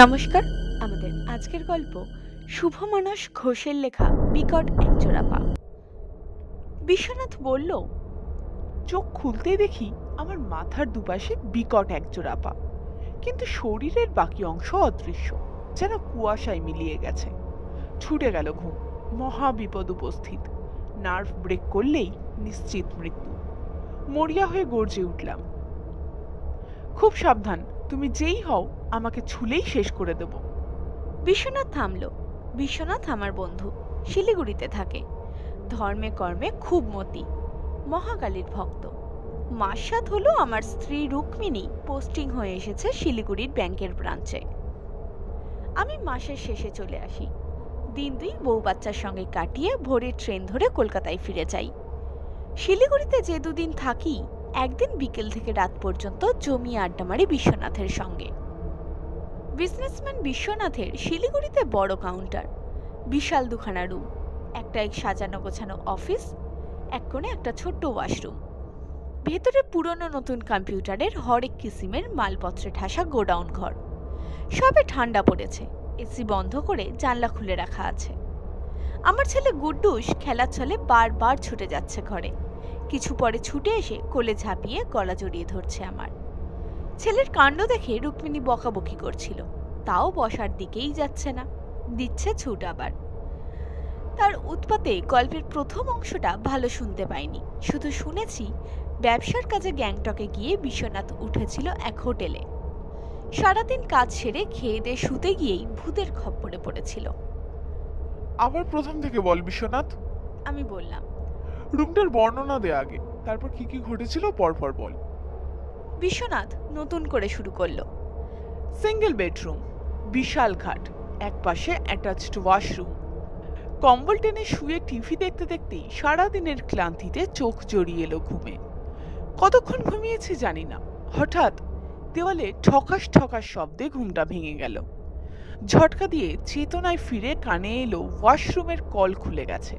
নমস্কার। আমাদের আজকের গল্প শুভমানস ঘোষের লেখা বিকট একজোড়া পা। বিশ্বনাথ বলল, চোখ খুলতেই দেখি আমার মাথার দুপাশে বিকট একজোড়া পা, কিন্তু শরীরের বাকি অংশ অদৃশ্য, যেন কুয়াশায় মিলিয়ে গেছে। ছুটে গেল ঘুম। মহা বিপদ উপস্থিত। নার্ভ ব্রেক করলেই নিশ্চিত মৃত্যু। মরিয়া হয়ে গর্জে উঠলাম, খুব সাবধান, তুমি যেই হও আমাকে ছুলেই শেষ করে দেব। বিশ্বনাথ থামল। বিশ্বনাথ আমার বন্ধু, শিলিগুড়িতে থাকে। ধর্মে কর্মে খুব মতি, মহাকালীর ভক্ত। মাস 7 হলো আমার স্ত্রী রুক্মিণী পোস্টিং হয়ে এসেছে শিলিগুড়ির ব্যাংকের ব্রাঞ্চে। আমি মাসের শেষে চলে আসি। দিন 2 বউ বাচ্চার সঙ্গে কাটিয়ে ভোরের ট্রেন ধরে কলকাতায় ফিরে যাই। শিলিগুড়িতে যে 2 দিন থাকি, একদিন বিকেল থেকে রাত পর্যন্ত জমিয়ে আড্ডা মারি বিশ্বনাথের সঙ্গে। বিজনেসম্যান বিশ্বনাথের শিলিগুড়িতে বড় কাউন্টার, বিশাল 2খানা রুম, একটা এক সাজানো গোছানো অফিস, এক কোণে একটা ছোট্ট ওয়াশরুম। ভেতরে পুরনো নতুন কম্পিউটারের হরেক কিসিমের মালপত্রে ঠাসা গোডাউন ঘর। সবে ঠান্ডা পড়েছে, এসি বন্ধ করে জানলা খুলে রাখা আছে। আমার ছেলে গুড্ডুস খেলার ছলে বারবার ছুটে যাচ্ছে ঘরে। কিছু পরে ছুটে এসে কোলে ঝাঁপিয়ে গলা জড়িয়ে ধরছে আমার। ছেলের কাণ্ড দেখে রুক্মিণী বকাবকি করছিল, তাও বসার দিকেই যাচ্ছে না, দিচ্ছে ছুট আবার। তার উৎপাতে গল্পের প্রথম অংশটা ভালো শুনতে পাইনি, শুধু শুনেছি ব্যবসার কাজে গ্যাংটকে গিয়ে বিশ্বনাথ উঠেছিল এক হোটেলে। সারাদিন কাজ সেরে খেয়ে দিয়ে শুতে গিয়েই ভূতের খপ্পরে পড়েছিল। আবার প্রথম থেকে বল বিশ্বনাথ। আমি বললাম, রুমটার বর্ণনা দে আগে, তারপর কি কি ঘটেছিল পরপর বল। বিশ্বনাথ নতুন করে শুরু করলো। সিঙ্গেল বেডরুম, বিশাল খাট, এক পাশে অ্যাটাচড ওয়াশরুম। কম্বল টেনে শুয়ে টিভি দেখতে দেখতেই সারাদিনের ক্লান্তিতে চোখ জড়িয়ে এলো ঘুমে। কতক্ষণ ঘুমিয়েছি জানি না, হঠাৎ দেওয়ালে ঠকাস ঠকাস শব্দে ঘুমটা ভেঙে গেল। ঝটকা দিয়ে চেতনায় ফিরে কানে এলো ওয়াশরুমের কল খুলে গেছে,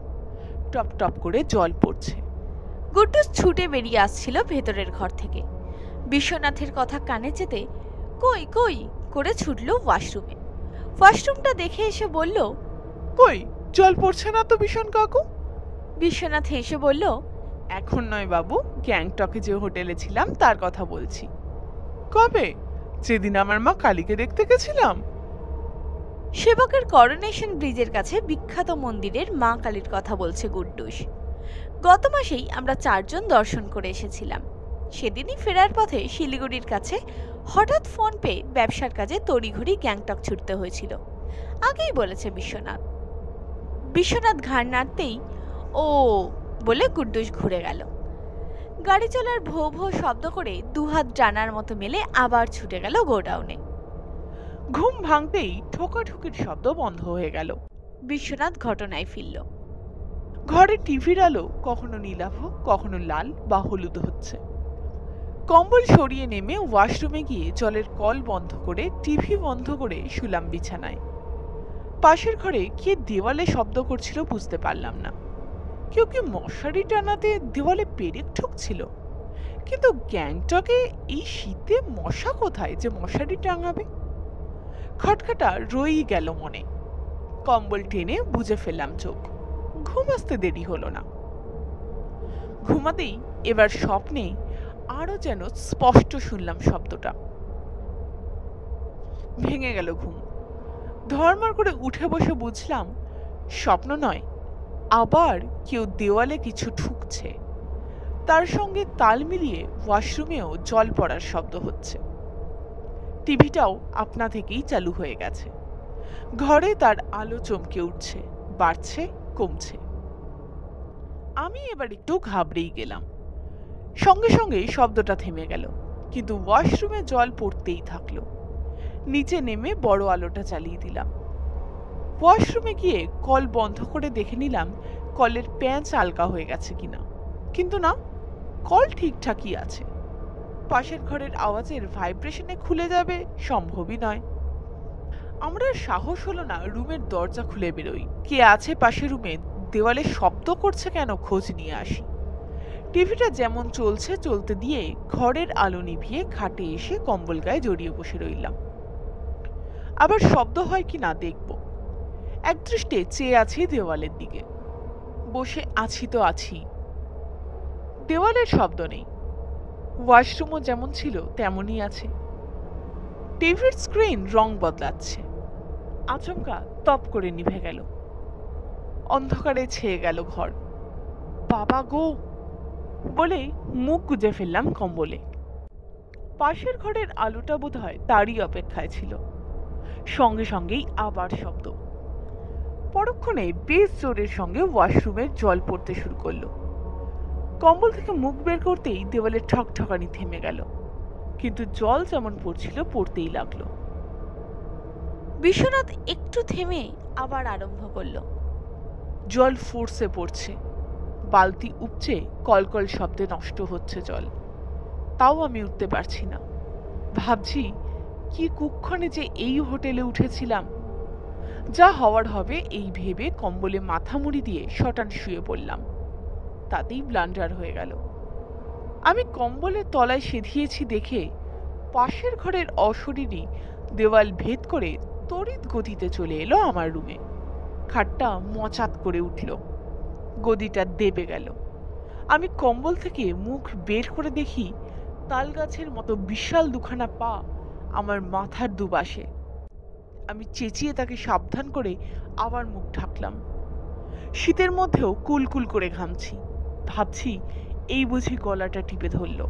টপ টপ করে জল পড়ছে। গুড্ডুস ছুটে বেরিয়ে আসছিল ভেতরের ঘর থেকে। বিশ্বনাথের কথা কানে যেতে কই কই করে ছুটল ওয়াশরুমে। ওয়াশরুমটা দেখে এসে বলল, কই জল পড়ছে না তো ভীষণ কাকু। বিশ্বনাথ হেসে বলল, এখন নয় বাবু, গ্যাংটকে যে হোটেলে ছিলাম তার কথা বলছি। কবে? যেদিন আমার মা কালীকে দেখতে গেছিলাম। সেবকের করোনেশন ব্রিজের কাছে বিখ্যাত মন্দিরের মা কালীর কথা বলছে গুড্ডুস। গত মাসেই আমরা 4 জন দর্শন করে এসেছিলাম। সেদিনই ফেরার পথে শিলিগুড়ির কাছে হঠাৎ ফোন পেয়ে ব্যবসার কাজে তড়িঘড়ি গ্যাংটক ছুটতে হয়েছিল। আগেই বলেছে বিশ্বনাথ। বিশ্বনাথ ঘাড় নাড়তেই ও বলে গুড্ডুস ঘুরে গেল। গাড়ি চলার ভো ভো শব্দ করে 2 হাত ডানার মতো মেলে আবার ছুটে গেল গোডাউনে। ঘুম ভাঙতেই ঠোকাঠুকির শব্দ বন্ধ হয়ে গেল। বিশ্বনাথ ঘটনায় ফিরল। ঘরে টিভির আলো কখনো নীলাভ কখনো লাল বা হলুদ হচ্ছে। কম্বল সরিয়ে নেমে ওয়াশরুমে গিয়ে জলের কল বন্ধ করে টিভি বন্ধ করে শুলাম বিছানায়। পাশের ঘরে কে দেওয়ালে শব্দ করছিল বুঝতে পারলাম না। কেউ কি মশারি টানাতে দেওয়ালে পেরেক ঠুকছিল? কিন্তু গ্যাংটকে এই শীতে মশা কোথায় যে মশারি টাঙাবে? খটখটা রয়েই গেল মনে। কম্বল টেনে বুঝে ফেললাম চোখ। ঘুম আসতে দেরি হলো না। ঘুমাতেই এবার স্বপ্নে আরো যেন স্পষ্ট শুনলাম শব্দটা। ভেঙে গেল ঘুম। ধর্মর করে উঠে বসে বুঝলাম স্বপ্ন নয়, আবার কেউ দেওয়ালে কিছু ঠুকছে। তার সঙ্গে তাল মিলিয়ে ওয়াশরুমেও জল পড়ার শব্দ হচ্ছে। টিভিটাও আপনা থেকেই চালু হয়ে গেছে। ঘরে তার আলো চমকে উঠছে, বাড়ছে কমছে। আমি এবার একটু ঘাবড়েই গেলাম। সঙ্গে সঙ্গে শব্দটা থেমে গেল, কিন্তু ওয়াশরুমে জল পড়তেই থাকলো। নিচে নেমে বড় আলোটা চালিয়ে দিলাম। ওয়াশরুমে গিয়ে কল বন্ধ করে দেখে নিলাম কলের প্যাঁচ আলগা হয়ে গেছে কিনা, কিন্তু না, কল ঠিকঠাকই আছে। পাশের ঘরের আওয়াজের ভাইব্রেশনে খুলে যাবে সম্ভবই নয়। আমরা সাহস হলো না রুমের দরজা খুলে বেরোই। কে আছে পাশের রুমে, দেওয়ালে শব্দ করছে কেন খোঁজ নিয়ে আসি। টিভিটা যেমন চলছে চলতে দিয়ে ঘরের আলো নিভিয়ে খাটে এসে কম্বল গায়ে জড়িয়ে বসে রইলাম। আবার শব্দ হয় কি না দেখব। একদৃষ্টে চেয়ে আছি দেওয়ালের দিকে। বসে আছি তো আছি, দেওয়ালের শব্দ নেই। ওয়াশরুমও যেমন ছিল তেমনই আছে। টিভির স্ক্রিন রং বদলাচ্ছে। আচমকা তপ করে নিভে গেল। অন্ধকারে ছেয়ে গেল ঘর। বাবা গো বলে মুখ গুজে ফেললাম কম্বলে। পাশের ঘরের আলোটা বোধহয় তারই অপেক্ষায় ছিল। সঙ্গে সঙ্গেই আবার শব্দ। পরক্ষণে বেশ জোরের সঙ্গে ওয়াশরুমের জল পড়তে শুরু করলো। কম্বল থেকে মুখ বের করতেই দেওয়ালের ঠকঠকানি থেমে গেল, কিন্তু জল যেমন পড়ছিল পড়তেই লাগলো। বিশ্বনাথ একটু থেমে আবার আরম্ভ করলো। জল ফোর্সে পড়ছে, বালতি উপচে কলকল শব্দে নষ্ট হচ্ছে জল। তাও আমি উঠতে পারছি না। ভাবছি কি কুক্ষণে যে এই হোটেলে উঠেছিলাম। যা হওয়ার হবে এই ভেবে কম্বলে মাথা মুড়ি দিয়ে শটান শুয়ে পড়লাম। তাতেই ব্লান্ডার হয়ে গেল। আমি কম্বলের তলায় সেধিয়েছি দেখে পাশের ঘরের অশরীরী দেওয়াল ভেদ করে তড়িৎ গতিতে চলে এলো আমার রুমে। খাটটা মচাত করে উঠল, গদিটা দেবে গেল। আমি কম্বল থেকে মুখ বের করে দেখি তাল গাছের মতো বিশাল দুখানা পা আমার মাথার দুপাশে। আমি চেঁচিয়ে তাকে সাবধান করে আবার মুখ ঢাকলাম। শীতের মধ্যেও কুলকুল করে ঘামছি। ভাবছি এই বুঝি গলাটা টিপে ধরল,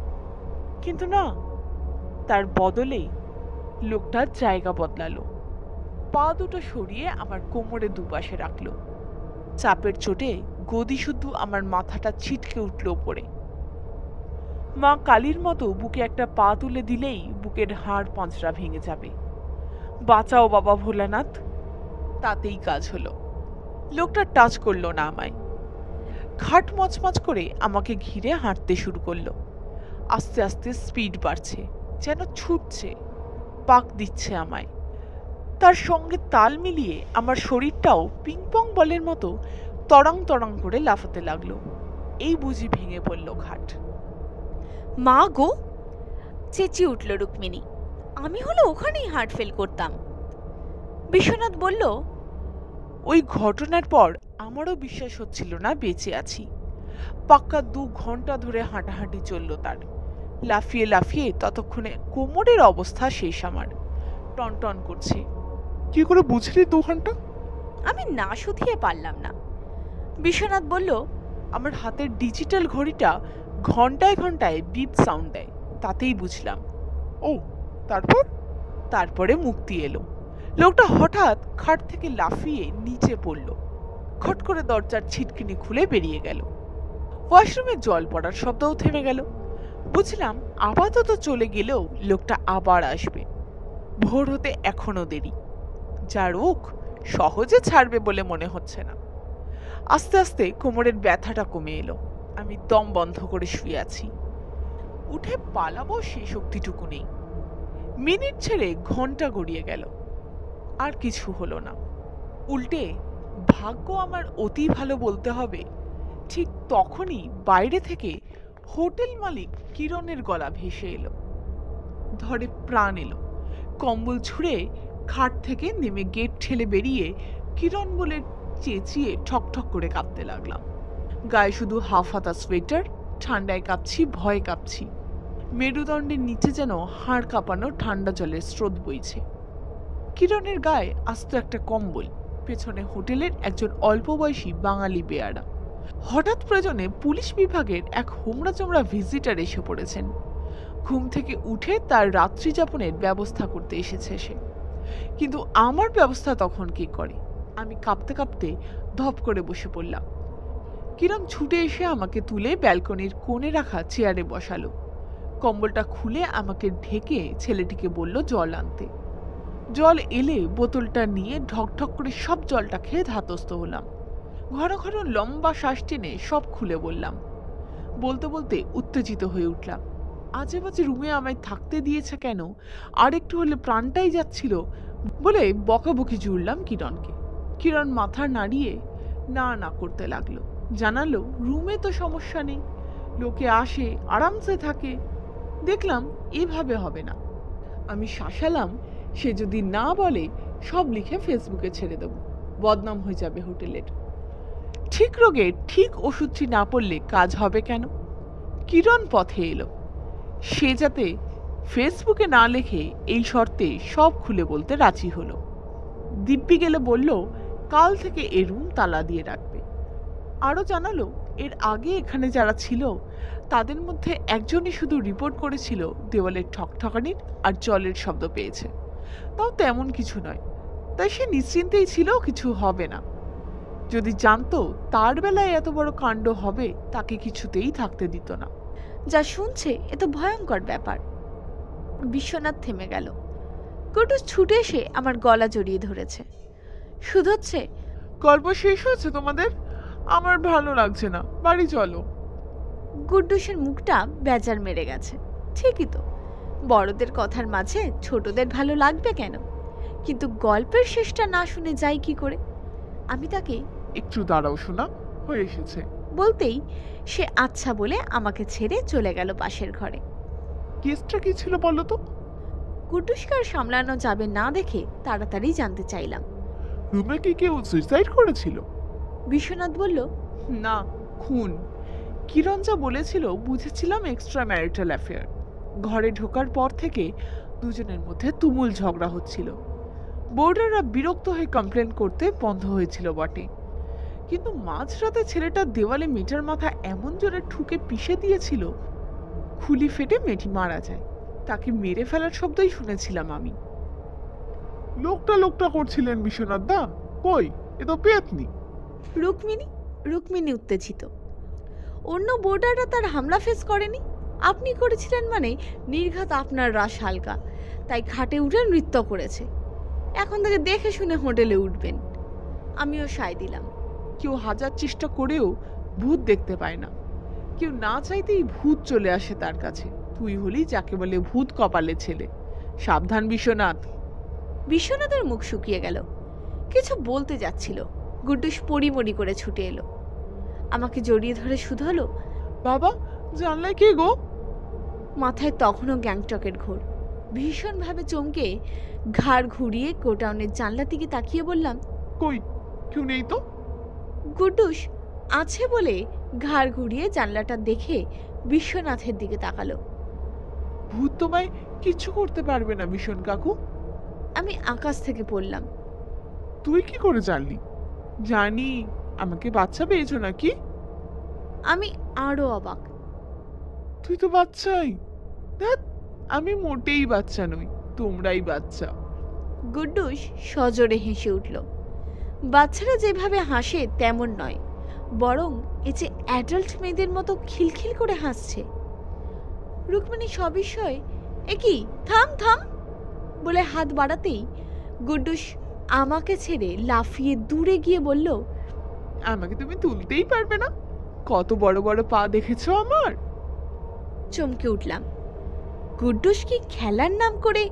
কিন্তু না, তার বদলে লোকটার জায়গা বদলালো। পা দুটো সরিয়ে আমার কোমরে দুপাশে রাখলো। চাপের চোটে গদি শুদ্ধ আমার মাথাটা ছিটকে উঠল ওপরে। মা কালীর মতো বুকে একটা পা তুলে দিলেই বুকের হাড় পাঁচড়া ভেঙে যাবে। বাঁচাও বাবা ভোলানাথ। তাতেই কাজ হলো। লোকটা টাচ করলো না আমায়। খাট মচমচ করে আমাকে ঘিরে হাঁটতে শুরু করলো। আস্তে আস্তে স্পিড বাড়ছে, যেন ছুটছে, পাক দিচ্ছে আমায়। তার সঙ্গে তাল মিলিয়ে আমার শরীরটাও পিংপং বলের মতো তরাং তরাং করে লাফাতে লাগলো। এই বুঝি ভেঙে পড়ল ঘাট। মা গো, চেঁচিয়ে উঠল রুক্মিণী। আমি হলো ওখানেই হার্ট ফেল করতাম। বিশ্বনাথ বলল, ওই ঘটনার পর আমারও বিশ্বাস হচ্ছিল না বেঁচে আছি। পাক্কা 2 ঘন্টা ধরে হাঁটাহাঁটি চলল তার। লাফিয়ে লাফিয়ে ততক্ষণে কোমরের অবস্থা শেষ আমার। টনটন করছে। কি করে বুঝলি 2 ঘন্টা? আমি না শুধিয়ে পারলাম না। বিশ্বনাথ বলল, আমার হাতের ডিজিটাল ঘড়িটা ঘন্টায় ঘন্টায় বিপ সাউন্ড দেয়, তাতেই বুঝলাম। ও, তারপর? তারপরে মুক্তি এলো। লোকটা হঠাৎ খাট থেকে লাফিয়ে নিচে পড়ল। খট করে দরজার ছিটকিনি খুলে বেরিয়ে গেল। ওয়াশরুমে জল পড়ার শব্দও থেমে গেল। বুঝলাম আপাতত চলে গেলেও লোকটা আবার আসবে। ভোর হতে এখনো দেরি। যা রোগ সহজে ছাড়বে বলে মনে হচ্ছে না। আস্তে আস্তে কোমরের ব্যথাটা কমে এলো। আমি দম বন্ধ করে শুয়ে আছি। উঠে পালাবো সে শক্তিটুকু নেই। মিনিট ছেড়ে ঘন্টা গড়িয়ে গেল, আর কিছু হলো না। উল্টে ভাগ্য আমার অতি ভালো বলতে হবে। ঠিক তখনই বাইরে থেকে হোটেল মালিক কিরণের গলা ভেসে এলো। ধরে প্রাণ এলো। কম্বল ছুঁড়ে খাট থেকে নেমে গেট ঠেলে বেরিয়ে কিরণ বলে চেঁচিয়ে ঠকঠক করে কাঁপতে লাগলাম। গায়ে শুধু হাফ হাতা সোয়েটার। ঠান্ডায় কাঁপছি, ভয়ে কাঁপছি। মেরুদণ্ডের নিচে যেন হাড় কাঁপানো ঠান্ডা জলের স্রোত বইছে। কিরণের গায়ে আস্ত একটা কম্বল। পেছনে হোটেলের একজন অল্প বয়সী বাঙালি বেয়ারা। হঠাৎ প্রয়োজনে পুলিশ বিভাগের এক হোমড়া চোমড়া ভিজিটার এসে পড়েছেন। ঘুম থেকে উঠে তার রাত্রি যাপনের ব্যবস্থা করতে এসেছে সে। কিন্তু আমার ব্যবস্থা তখন কি করে? আমি কাঁপতে কাঁপতে ধপ করে বসে পড়লাম। কিরণ ছুটে এসে আমাকে তুলে ব্যালকনির কোণে রাখা চেয়ারে বসালো। কম্বলটা খুলে আমাকে ঢেকে ছেলেটিকে বলল জল আনতে। জল এলে বোতলটা নিয়ে ঢকঢক করে সব জলটা খেয়ে ধাতস্থ হলাম। ঘন ঘন লম্বা শ্বাস টেনে সব খুলে বললাম। বলতে বলতে উত্তেজিত হয়ে উঠলাম। আজে বাজে রুমে আমায় থাকতে দিয়েছে কেন, আর একটু হলে প্রাণটাই যাচ্ছিল বলে বকাবকি জুড়লাম কিরণকে। কিরণ মাথা নাড়িয়ে না না করতে লাগলো। জানালো রুমে তো সমস্যা নেই, লোকে আসে আরামসে থাকে। দেখলাম এভাবে হবে না। আমি শাসালাম সে যদি না বলে সব লিখে ফেসবুকে ছেড়ে দেবো, বদনাম হয়ে যাবে হোটেলের। ঠিক রোগে ঠিক ওষুধটি না পড়লে কাজ হবে কেন? কিরণ পথে এলো, সে যাতে ফেসবুকে না লেখে এই শর্তে সব খুলে বলতে রাজি হলো। দিব্যি গেলে বলল কাল থেকে এ রুম তালা দিয়ে রাখবে। আরও জানালো এর আগে এখানে যারা ছিল তাদের মধ্যে একজনই শুধু রিপোর্ট করেছিল দেওয়ালের ঠকঠকানির আর জলের শব্দ পেয়েছে, তাও তেমন কিছু নয়। তাই সে নিশ্চিন্তেই ছিল কিছু হবে না। যদি জানতো তার বেলায় এত বড় কাণ্ড হবে তাকে কিছুতেই থাকতে দিত না। যা শুনছে এ তো ভয়ঙ্কর ব্যাপার। বিশ্বনাথ থেমে গেল। কুটুস ছুটে এসে আমার গলা জড়িয়ে ধরেছে, শুধোচ্ছে, গল্প শেষ হয়েছে তোমাদের? আমার ভালো লাগছে না, বাড়ি চলো। গুড্ডুসের মুখটা বেজার মেরে গেছে। ঠিকই তো, বড়দের কথার মাঝে ছোটদের ভালো লাগবে কেন? কিন্তু গল্পের শেষটা না শুনে যাই কি করে? আমি তাকে একটু দাঁড়াও শোনা, হয়ে এসেছে। বলতেই সে আচ্ছা বলে আমাকে ছেড়ে চলে গেল পাশের ঘরে। কেসটা কি ছিল বলো তো? কুটুসকে আর সামলানো যাবে না দেখে তাড়াতাড়ি জানতে চাইলাম। রুমে কি কেউ সুইসাইড করেছিল? বিশ্বনাথ বলল, না, খুন। কিরণ যা বলেছিল বুঝেছিলাম এক্সট্রা ম্যারিটাল অ্যাফেয়ার। ঘরে ঢোকার পর থেকে দুজনের মধ্যে তুমুল ঝগড়া হচ্ছিল। বোর্ডাররা বিরক্ত হয়ে কমপ্লেন করতে বন্ধ হয়েছিল বটে, কিন্তু মাঝরাতে ছেলেটা দেওয়ালে মেয়েটার মাথা এমন জোরে ঠুকে পিষে দিয়েছিল খুলি ফেটে মেয়েটি মারা যায়। তাকে মেরে ফেলার শব্দই শুনেছিলাম আমি। লোকটা করছিলেন বিশ্বনাথ দা? কই, এ তো পেতনি। রুক্মিণী উত্তেজিত। অন্য বোর্ডাররা তার হামলা ফেস করেনি, আপনি করেছিলেন মানে নির্ঘাত আপনার রাশ হালকা, তাই খাটে উঠে নৃত্য করেছে। এখন থেকে দেখে শুনে হোটেলে উঠবেন। আমিও সায় দিলাম। কেউ হাজার চেষ্টা করেও ভূত দেখতে পায় না, কেউ না চাইতেই ভূত চলে আসে তার কাছে। তুই হলি যাকে বলে ভূত কপালে ছেলে। সাবধান বিশ্বনাথ। বিশ্বনাথের মুখ শুকিয়ে গেল, কিছু বলতে যাচ্ছিল। গুড্ডুস পড়িমড়ি করে ছুটে এলো, আমাকে জড়িয়ে ধরে শুধালো, বাবা, জানলাই কে গো? মাথায় তখনও গ্যাংটকের ঘোর। ভীষণভাবে চমকে ঘাড় ঘুরিয়ে গোডাউনের জানলার দিকে তাকিয়ে বললাম, কই, কেউ নেই তো। গুড্ডুস আছে বলে ঘাড় ঘুরিয়ে জানলাটা দেখে বিশ্বনাথের দিকে তাকালো। ভূত তোমায় কিছু করতে পারবে না ভীষণ কাকু। আমি আকাশ থেকে পড়লাম। তুই কি করে জানলি? জানি, আমাকে বাচ্চা পেয়েছো নাকি? আমি আরো অবাক। তুই তো বাচ্চাই। ধ্যাৎ, আমি মোটেই বাচ্চা নই, তোমরাই বাচ্চা। গুড্ডুস সজোরে হেসে উঠল। বাচ্চারা যেভাবে হাসে তেমন নয়, বরং এ যে অ্যাডাল্ট মেয়েদের মতো খিলখিল করে হাসছে। রুক্মিণী সবিস্ময়ে, এ কি, থাম থাম বলে হাত বাড়াতেই গুড্ডুস আমাকে ছেড়ে লাফিয়ে দূরে গিয়ে বলল, আমাকে তুমি তুলতেই পারবে না? কত বড় বড় পা দেখেছো আমার। চমকে উঠলাম। গুড্ডুস কি খেলার নাম করে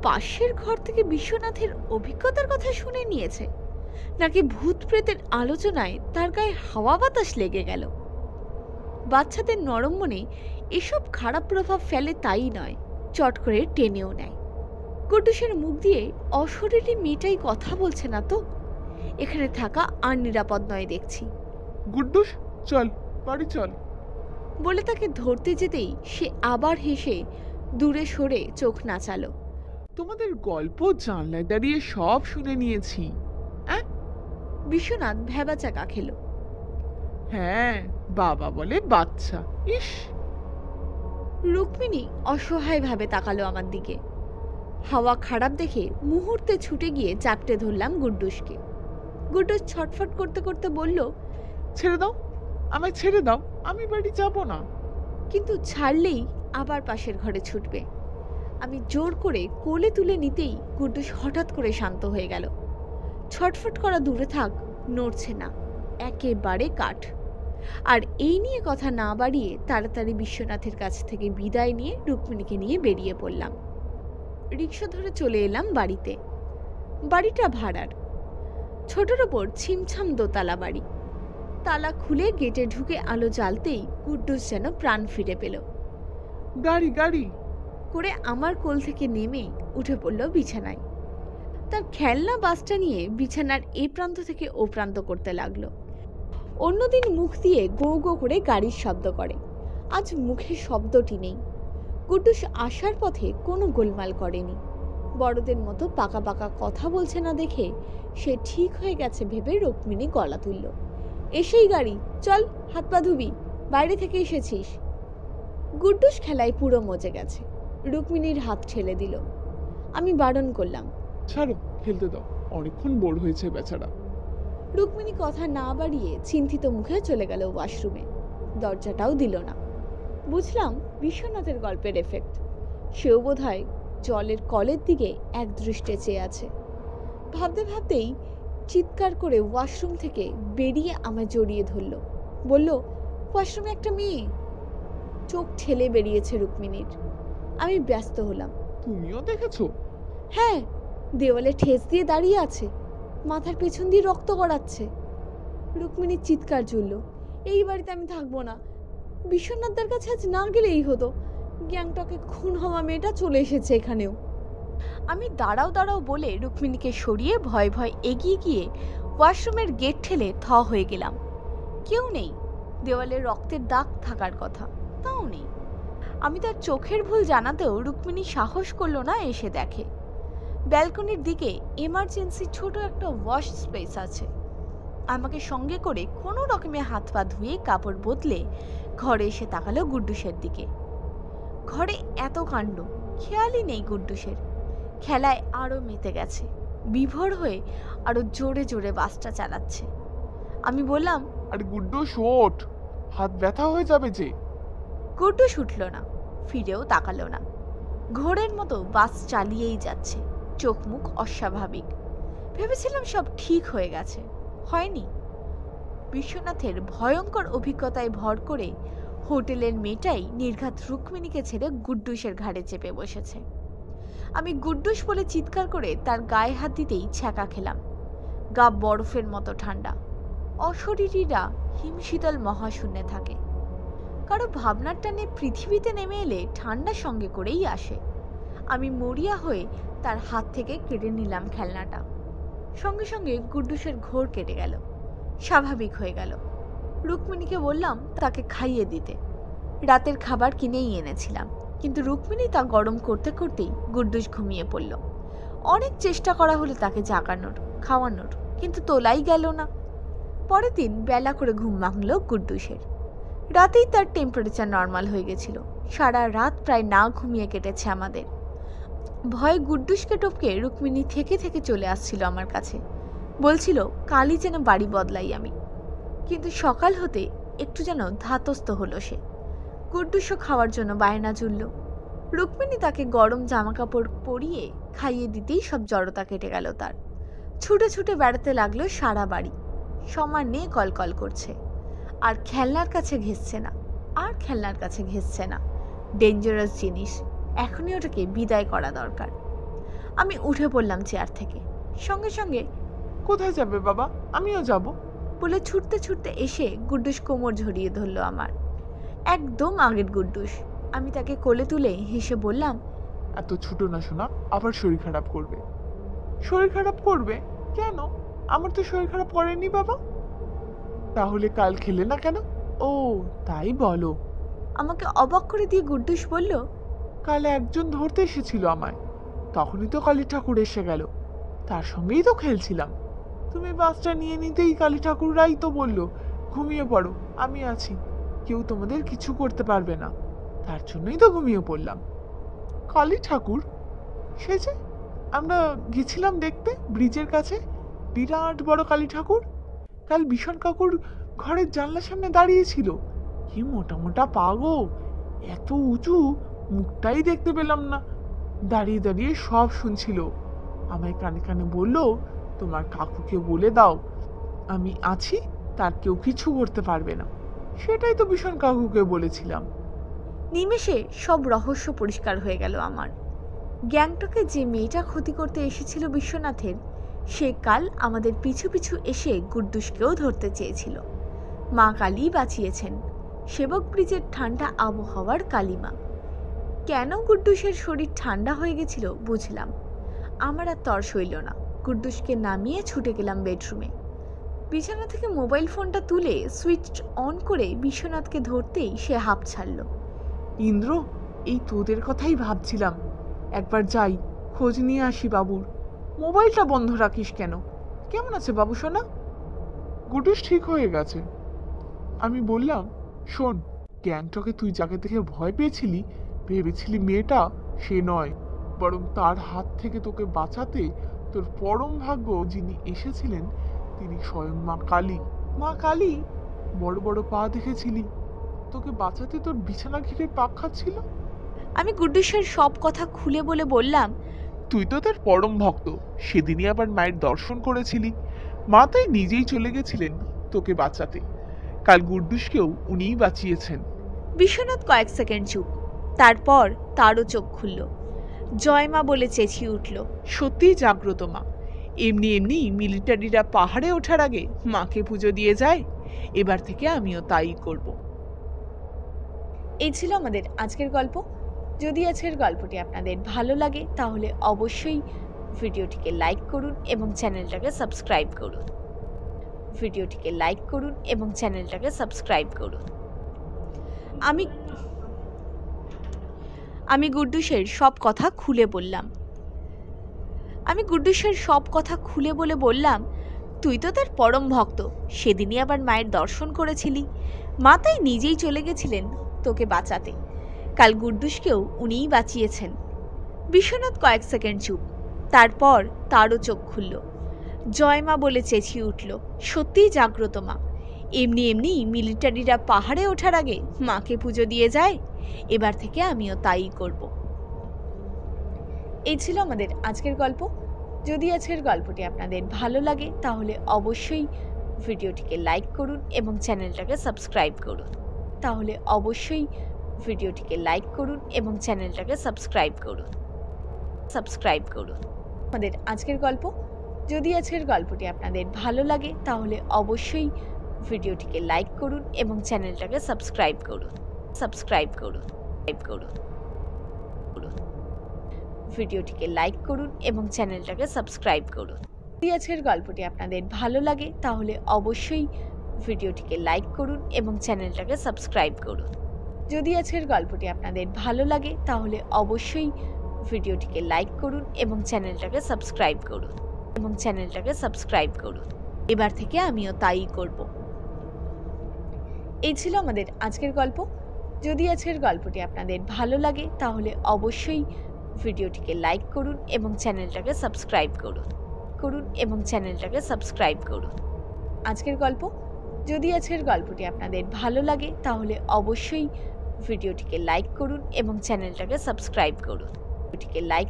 পাশের ঘর থেকে বিশ্বনাথের অভিজ্ঞতার কথা শুনে নিয়েছে, নাকি ভূত প্রেতের আলোচনায় তার গায়ে হাওয়া বাতাস লেগে গেল? বাচ্চাদের নরম মনে এসব খারাপ প্রভাব ফেলে তাই নয়, চট করে টেনেও নেয়। গুড্ডুসের মুখ দিয়ে অশরীরী মেয়েটাই কথা বলছে না তো? এখানে থাকা আর নিরাপদ নয় দেখছি। গুড্ডুস, চল বাড়ি চল। বলে তাকে ধরতে যেতেই সে আবার হেসে দূরে সরে চোখ নাচালো। তোমাদের গল্প জানলায় দাঁড়িয়ে সব শুনে নিয়েছি। বিশ্বনাথ ভ্যাবাচাকা খেল। হ্যাঁ, বাবা বলে বাচ্চা। ইস। রুক্মিণী অসহায়ভাবে তাকালো আমার দিকে। হাওয়া খারাপ দেখে মুহূর্তে ছুটে গিয়ে চাপটে ধরলাম গুড্ডুসকে। গুড্ডুস ছটফট করতে করতে বলল, ছেড়ে দাও, আমায় ছেড়ে দাও, আমি বাড়ি যাব না। কিন্তু ছাড়লেই আবার পাশের ঘরে ছুটবে। আমি জোর করে কোলে তুলে নিতেই গুড্ডুস হঠাৎ করে শান্ত হয়ে গেল। ছটফট করা দূরে থাক, নড়ছে না, একেবারে কাঠ। আর এই নিয়ে কথা না বাড়িয়ে তাড়াতাড়ি বিশ্বনাথের কাছ থেকে বিদায় নিয়ে রুক্মিণীকে নিয়ে বেরিয়ে পড়লাম। রিক্সা ধরে চলে এলাম বাড়িতে। বাড়িটা ভাড়ার, ছোটর ওপর ছিমছাম দোতলা বাড়ি। তালা খুলে গেটে ঢুকে আলো জ্বালতেই গুড্ডুস যেন প্রাণ ফিরে পেল। গাড়ি গাড়ি করে আমার কোল থেকে নেমে উঠে পড়ল বিছানায়। তার খেলনা বাসটা নিয়ে বিছানার এ প্রান্ত থেকে ও প্রান্ত করতে লাগলো। অন্যদিন মুখ দিয়ে গো গো করে গাড়ির শব্দ করে, আজ মুখে শব্দটি নেই। গুড্ডুস আসার পথে কোনো গোলমাল করেনি। বড়দের মতো পাকা পাকা কথা বলছে না দেখে সে ঠিক হয়ে গেছে ভেবে রুক্মিণী গলা তুলল, এসেই গাড়ি, চল হাত পা ধুবি, বাইরে থেকে এসেছিস। গুড্ডুস খেলায় পুরো মজে গেছে। রুক্মিণীর হাত ঠেলে দিল। আমি বারণ করলাম, ছাড়ো, খেলতে দাও, অনেকক্ষণ বোর হয়েছে বেচারা। রুক্মিণী কথা না বাড়িয়ে চিন্তিত মুখে চলে গেল ওয়াশরুমে। দরজাটাও দিল না। বুঝলাম বিশ্বনাথের গল্পের এফেক্ট। সেও বোধহয় জলের কলের দিকে এক দৃষ্টে চেয়ে আছে। ভাবতে ভাবতেই চিৎকার করে ওয়াশরুম থেকে বেরিয়ে আমায় জড়িয়ে ধরল, বলল, ওয়াশরুমে একটা মেয়ে। চোখ ঠেলে বেরিয়েছে রুক্মিণীর। আমি ব্যস্ত হলাম। তুমিও দেখেছো? হ্যাঁ, দেওয়ালে ঠেস দিয়ে দাঁড়িয়ে আছে, মাথার পেছন দিয়ে রক্ত গড়াচ্ছে। রুক্মিণীর চিৎকার জুড়ল, এই বাড়িতে আমি থাকবো না। বিশ্বনাথদার কাছে আজ না গেলেই হতো। গ্যাংটকে খুন হওয়া মেয়েটা চলে এসেছে এখানেও। আমি দাঁড়াও দাঁড়াও বলে রুক্মিণীকে সরিয়ে ভয় ভয় এগিয়ে গিয়ে ওয়াশরুমের গেট ঠেলে থ হয়ে গেলাম। কেউ নেই। দেওয়ালে রক্তের দাগ থাকার কথা, তাও নেই। আমি তার চোখের ভুল জানাতেও রুক্মিণী সাহস করলো না এসে দেখে। ব্যালকনির দিকে এমার্জেন্সি ছোট একটা ওয়াশ স্পেস আছে। আমাকে সঙ্গে করে কোনো রকমে হাত পা ধুয়ে কাপড় বদলে ঘরে এসে তাকালো গুড্ডুসের দিকে। ঘরে এত কাণ্ড, খেয়ালই নেই গুড্ডুসের। খেলায় আরো মেতে গেছে, বিভোর হয়ে আরো জোরে জোরে বাসটা চালাচ্ছে। আমি বললাম, আরে গুড্ডুস ওঠ, হাত ব্যথা হয়ে যাবে যে। গুড্ডুস উঠল না, ফিরেও তাকালো না। ঘোরের মতো বাস চালিয়েই যাচ্ছে, চোখ মুখ অস্বাভাবিক। ভেবেছিলাম সব ঠিক হয়ে গেছে, হয়নি। বিশ্বনাথের ভয়ঙ্কর অভিজ্ঞতায় ভর করে হোটেলের মেয়েটাই নির্ঘাত রুক্মিণীকে ছেড়ে গুড্ডুসের ঘাড়ে চেপে বসেছে। আমি গুড্ডুস বলে চিৎকার করে তার গায়ে হাত দিতেই ছ্যাঁকা খেলাম। গা বরফের মতো ঠান্ডা। অশরীরীরা হিমশীতল মহাশূন্যে থাকে। কারো ভাবনার টানে পৃথিবীতে নেমে এলে ঠান্ডা সঙ্গে করেই আসে। আমি মরিয়া হয়ে তার হাত থেকে কেড়ে নিলাম খেলনাটা। সঙ্গে সঙ্গে গুড্ডুসের ঘোর কেটে গেল, স্বাভাবিক হয়ে গেল। রুক্মিণীকে বললাম তাকে খাইয়ে দিতে। রাতের খাবার কিনেই এনেছিলাম, কিন্তু রুক্মিণী তা গরম করতে করতেই গুড্ডুস ঘুমিয়ে পড়ল। অনেক চেষ্টা করা হলো তাকে জাগানোর, খাওয়ানোর, কিন্তু তোলাই গেল না। পরের দিন বেলা করে ঘুম ভাঙল গুড্ডুসের। রাতেই তার টেম্পারেচার নর্মাল হয়ে গেছিল। সারা রাত প্রায় না ঘুমিয়ে কেটেছে আমাদের। ভয়ে গুড্ডুসকে টপকে রুক্মিণী থেকে থেকে চলে আসছিল আমার কাছে, বলছিল কালই যেন বাড়ি বদলাই আমি। কিন্তু সকাল হতে একটু যেন ধাতস্থ হলো সে। গুড্ডুসও খাওয়ার জন্য বায়না জুড়ল। রুক্মিণী তাকে গরম জামা কাপড় পরিয়ে খাইয়ে দিতেই সব জড়তা কেটে গেল তার। ছুটে ছুটে বেড়াতে লাগলো সারা বাড়ি, সমানে কলকল করছে। আর খেলনার কাছে ঘেঁষছে না, আর খেলনার কাছে ঘেঁষছে না। ডেঞ্জারাস জিনিস, এখনই ওটাকে বিদায় করা দরকার। আমি উঠে পড়লাম চেয়ার থেকে। সঙ্গে সঙ্গে, কোথায় যাবে বাবা? আমিও যাব বলে ছুটতে ছুটতে এসে গুড্ডুস কোমর ঝরিয়ে ধরল আমার। একদম আগের গুড্ডুস। আমি তাকে কোলে তুলে হেসে বললাম, এত ছোট না শোনা, আবার শরীর খারাপ করবে। শরীর খারাপ করবে কেন? আমার তো শরীর খারাপ করেনি বাবা। তাহলে কাল খেলে না কেন? ও তাই বলো। আমাকে অবাক করে দিয়ে গুড্ডুস বলল, কাল একজন ধরতে এসেছিল আমায়, তখনই তো কালী ঠাকুর এসে গেল, তার সঙ্গেই তো খেলছিলাম। তুমি বাসটা নিয়ে নিতেই কালী ঠাকুররাই তো বলল, ঘুমিয়ে পড়ো, আমি আছি, কেউ তোমাদের কিছু করতে পারবে না। তার জন্যই তো ঘুমিয়ে পড়লাম। কালী ঠাকুর? সে যে আমরা গেছিলাম দেখতে ব্রিজের কাছে, বিরাট বড় কালী ঠাকুর। কাল ভীষণ কাকুর ঘরের জানলার সামনে দাঁড়িয়েছিল। কি মোটা মোটা পা গো, এত উঁচু, মুখটাই দেখতে পেলাম না। দাঁড়িয়ে দাঁড়িয়ে সব শুনছিল। আমায় কানে কানে বলল, তোমার কাকুকে বলে দাও আমি আছি, তার কেউ কিছু করতে পারবে না। সেটাই তো ভীষণ কাকুকে বলেছিলাম। নিমেষে সব রহস্য পরিষ্কার হয়ে গেল আমার। গ্যাংটকে যে মেয়েটা ক্ষতি করতে এসেছিল বিশ্বনাথের, সে কাল আমাদের পিছু পিছু এসে গুড্ডুসকেও ধরতে চেয়েছিল। মা কালী বাঁচিয়েছেন, সেবক ব্রিজের ঠান্ডা আবহাওয়ার কালিমা। কেন গুড্ডুসের শরীর ঠান্ডা হয়ে গেছিল বুঝলাম। আমার আর তর সইল না। কুদ্দুসকে নামিয়ে ছুটে গেলাম বেডরুমে। বিছানা থেকে মোবাইল ফোনটা তুলে সুইচ অন করে বিশ্বনাথকে ধরতেই সে হাঁপ ছাড়ল। ইন্দ্র, এই তোদের কথাই ভাবছিলাম, একবার যাই খোঁজ নিয়ে আসি বাবুর। মোবাইলটা বন্ধ রাখিস কেন? কেমন আছে বাবু সোনা? গুডুস ঠিক হয়ে গেছে। আমি বললাম, শোন, গ্যাংটকে তুই যাকে দেখে ভয় পেয়েছিলি, ভেবেছিলি মেয়েটা সে নয়, বরং তার হাত থেকে তোকে বাঁচাতে তোর পরম ভাগ্য যিনি এসেছিলেন তিনি স্বয়ং মা কালী। মা কালী? বড় বড় পা দেখেছিলি, তোকে বাঁচাতে তোর বিছানা ঘিরে পাক খাচ্ছিল। আমি কুদ্দুসের সব কথা খুলে বললাম, তুই তো তার পরম ভক্ত, সেদিনই আবার মায়ের দর্শন করেছিলি। মা তাই নিজেই চলে গেছিলেন তোকে বাঁচাতে। কাল গুড্ডুসকেও উনিই বাঁচিয়েছেন। বিশ্বনাথ কয়েক সেকেন্ড চুপ, তারপর তারও চোখ খুলল। জয় মা বলে চেঁচিয়ে উঠল, সত্যিই জাগ্রত মা। এমনি এমনি মিলিটারিরা পাহাড়ে ওঠার আগে মাকে পুজো দিয়ে যায়। এবার থেকে আমিও তাই করব। এই ছিল আমাদের আজকের গল্প। যদি আজকের গল্পটি আপনাদের ভালো লাগে তাহলে অবশ্যই ভিডিওটিকে লাইক করুন এবং চ্যানেলটাকে সাবস্ক্রাইব করুন। ভিডিওটিকে লাইক করুন এবং চ্যানেলটাকে সাবস্ক্রাইব করুন। আমি গুড্ডুসের সব কথা খুলে বললাম, তুই তো তার পরম ভক্ত, সেদিনই আবার মায়ের দর্শন করেছিলি। মা তাই নিজেই চলে গেছিলেন তোকে বাঁচাতে। কাল গুড্ডুসকেও উনিই বাঁচিয়েছেন। বিশ্বনাথ কয়েক সেকেন্ড চুপ, তারপর তারও চোখ খুলল। জয় মা বলে চেঁচিয়ে উঠল, সত্যিই জাগ্রত মা। এমনি এমনি মিলিটারিরা পাহাড়ে ওঠার আগে মাকে পুজো দিয়ে যায়। এবার থেকে আমিও তাই করব। এই ছিল আমাদের আজকের গল্প। যদি আজকের গল্পটি আপনাদের ভালো লাগে তাহলে অবশ্যই ভিডিওটিকে লাইক করুন এবং চ্যানেলটাকে সাবস্ক্রাইব করুন। আমাদের আজকের গল্প। যদি আজকের গল্পটি আপনাদের ভালো লাগে তাহলে অবশ্যই ভিডিওটিকে লাইক করুন এবং চ্যানেলটাকে সাবস্ক্রাইব করুন। ভিডিওটিকে লাইক করুন এবং চ্যানেলটাকে সাবস্ক্রাইব করুন। যদি আজকের গল্পটি আপনাদের ভালো লাগে তাহলে অবশ্যই ভিডিওটিকে লাইক করুন এবং চ্যানেলটাকে সাবস্ক্রাইব করুন। যদি আজকের গল্পটি আপনাদের ভালো লাগে তাহলে অবশ্যই ভিডিওটিকে লাইক করুন এবং চ্যানেলটাকে সাবস্ক্রাইব করুন। এবার থেকে আমিও তাই করব। এই ছিল আমাদের আজকের গল্প। যদি আজকের গল্পটি আপনাদের ভালো লাগে তাহলে অবশ্যই ভিডিওটিকে লাইক করুন এবং চ্যানেলটাকে সাবস্ক্রাইব করুন। আজকের গল্প। যদি আজকের গল্পটি আপনাদের ভালো লাগে তাহলে অবশ্যই ভিডিওটিকে লাইক করুন এবং চ্যানেলটাকে সাবস্ক্রাইব করুন। ভিডিওটিকে লাইক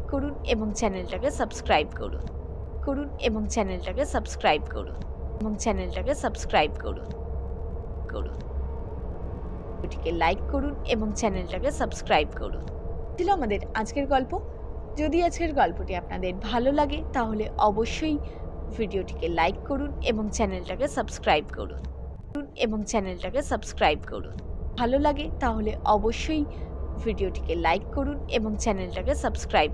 করুন এবং চ্যানেলটাকে সাবস্ক্রাইব করুন। ছিল আমাদের আজকের গল্প। যদি আজকের গল্পটি আপনাদের ভালো লাগে তাহলে অবশ্যই ভিডিওটিকে লাইক করুন এবং চ্যানেলটাকে সাবস্ক্রাইব করুন। ভালো লাগে তাহলে অবশ্যই ভিডিওটিকে লাইক করুন এবং চ্যানেলটাকে সাবস্ক্রাইব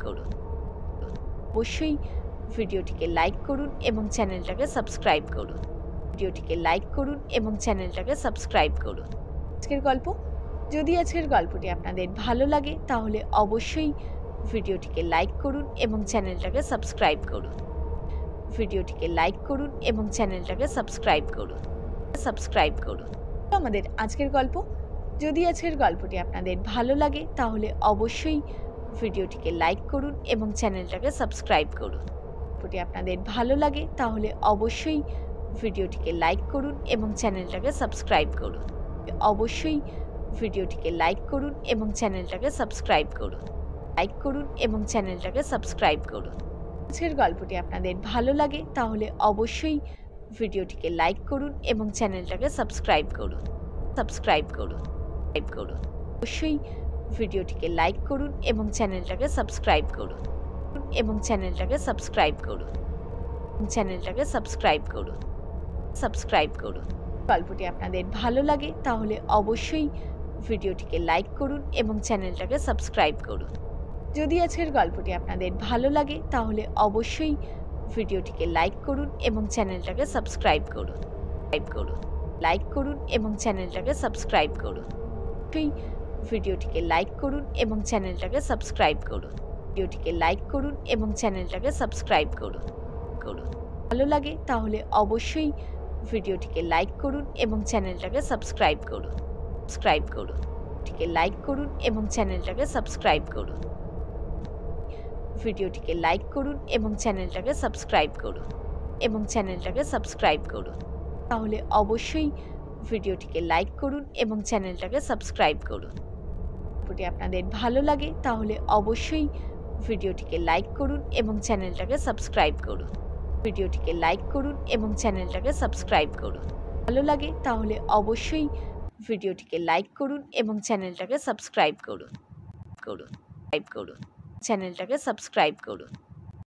করুন। অবশ্যই ভিডিওটিকে লাইক করুন এবং চ্যানেলটাকে সাবস্ক্রাইব করুন। আজকের গল্প। যদি আজকের গল্পটি আপনাদের ভালো লাগে তাহলে অবশ্যই ভিডিওটিকে লাইক করুন এবং চ্যানেলটাকে সাবস্ক্রাইব করুন। আমাদের আজকের গল্প। যদি আজকের গল্পটি আপনাদের ভালো লাগে তাহলে অবশ্যই ভিডিওটিকে লাইক করুন এবং চ্যানেলটাকে সাবস্ক্রাইব করুন। আপনাদের ভালো লাগে তাহলে অবশ্যই ভিডিওটিকে লাইক করুন এবং চ্যানেলটাকে সাবস্ক্রাইব করুন। আজকের গল্পটি আপনাদের ভালো লাগে তাহলে অবশ্যই ভিডিওটিকে লাইক করুন এবং চ্যানেলটাকে সাবস্ক্রাইব করুন। অবশ্যই ভিডিওটিকে লাইক করুন এবং চ্যানেলটাকে সাবস্ক্রাইব করুন। গল্পটি আপনাদের ভালো লাগে তাহলে অবশ্যই ভিডিওটিকে লাইক করুন এবং চ্যানেলটাকে সাবস্ক্রাইব করুন। যদি আজকের গল্পটি আপনাদের ভালো লাগে তাহলে অবশ্যই ভিডিওটিকে লাইক করুন এবং চ্যানেলটাকে সাবস্ক্রাইব করুন। লাইক করুন এবং চ্যানেলটাকে সাবস্ক্রাইব করুন। সেই ভিডিওটিকে লাইক করুন এবং চ্যানেলটাকে সাবস্ক্রাইব করুন। ভিডিওটিকে লাইক করুন এবং চ্যানেলটাকে সাবস্ক্রাইব করুন। ভালো লাগে তাহলে অবশ্যই ভিডিওটিকে লাইক করুন এবং চ্যানেলটাকে সাবস্ক্রাইব করুন। ভিডিওটিকে লাইক করুন এবং চ্যানেলটাকে সাবস্ক্রাইব করুন। ভিডিওটিকে লাইক করুন এবং চ্যানেলটাকে সাবস্ক্রাইব করুন তাহলে অবশ্যই ভিডিওটিকে লাইক করুন এবং চ্যানেলটাকে সাবস্ক্রাইব করুন। যদি আপনাদের ভালো লাগে তাহলে অবশ্যই ভিডিওটিকে লাইক করুন এবং চ্যানেলটাকে সাবস্ক্রাইব করুন। ভিডিওটিকে লাইক করুন এবং চ্যানেলটাকে সাবস্ক্রাইব করুন। ভালো লাগে তাহলে অবশ্যই ভিডিওটিকে লাইক করুন এবং চ্যানেলটাকে সাবস্ক্রাইব করুন। চ্যানেলটাকে সাবস্ক্রাইব করুন।